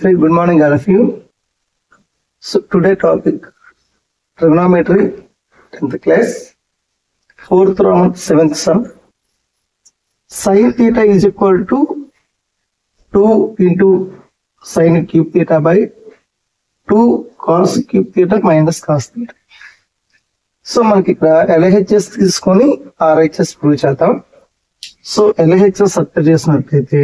Very good morning, all of you. So today topic trigonometry, 10th class, 4th round, 7th sum. Sin theta is equal to 2 into sin cube theta by 2 cos cube theta minus cos theta. So మనకి ఇక్కడ LHS తీసుకొని RHS prove చేద్దాం. So LHS apply చేసినట్లయితే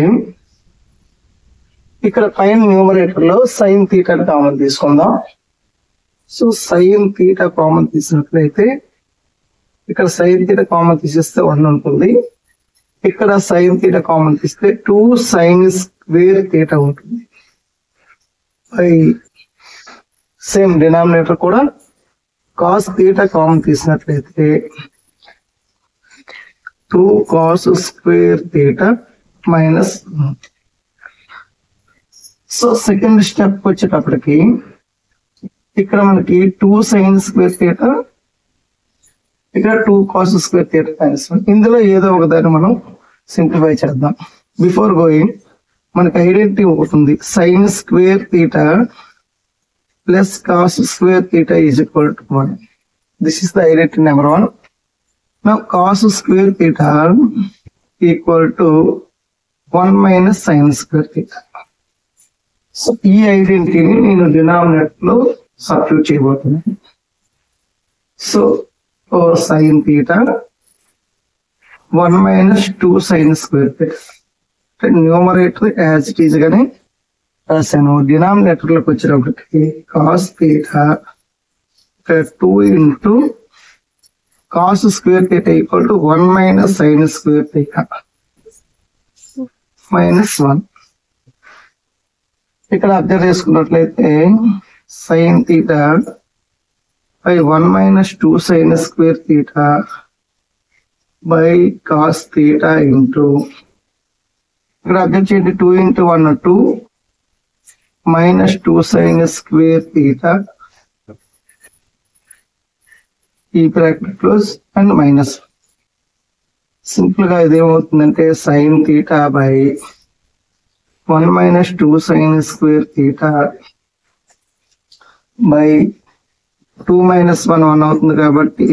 ఇక్కడ పైన numerator లో sine theta common తీసుకుందాం. So sine theta common తీసినట్లయితే ఇక్కడ సైన్ థీటా కామన్ తీసేస్తే 1 ఉంటుంది. ఇక్కడ సైన్ థీటా కామన్ తీస్తే 2 సైన్ స్క్వేర్ థీటా ఉంటుంది. బై సేమ్ డినామినేటర్ కూడా కాస్ థీటా కామన్ తీసినట్లయితే 2 cos square theta minus. So second step వచ్చేటప్పటికి ఇక్కడ మనకి 2 సైన్ స్క్వేర్ థీటా, ఇక్కడ 2 కాస్ స్క్వేర్ థీటా మైనస్ 1. ఇందులో ఏదో ఒక దాన్ని మనం సింప్లిఫై చేద్దాం. బిఫోర్ గోయింగ్ మనకి ఐడెంటిటీ అవుతుంది, sign square theta plus cos square theta is equal to 1. This is the identity number 1. Now cos square theta equal to 1 minus sine square theta. So ఈ ఐడెంటిటీని నేను డినామినేటర్ లో substitute చేయబోతున్నాను. So sine theta 1 minus 2 sine square theta, numerator as it is గానే రాశాను. Denominator లోకి వచ్చేటప్పటికి cos theta 2 into cos square theta equal to 1 minus sine square theta minus 1. ఇక్కడ observe చేసుకున్నట్లయితే sine theta by 1 minus 2 sine square theta by cos theta into, ఇక్కడ observe చేయండి, 2 into 1 2 minus 2 sine square theta ఈ bracket close and minus. Simple గా ఇదేమవుతుందంటే sine theta by 1 minus 2 sine square theta by 2 minus 1 అవుతుంది కాబట్టి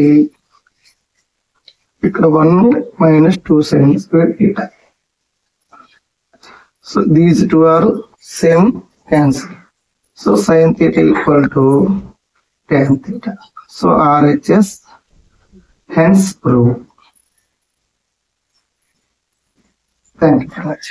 ఇక్కడ 1 minus 2 sine square theta. So these 2 are same cancel. So sin theta equal to tan theta. So RHS hence proved. Thank you very much.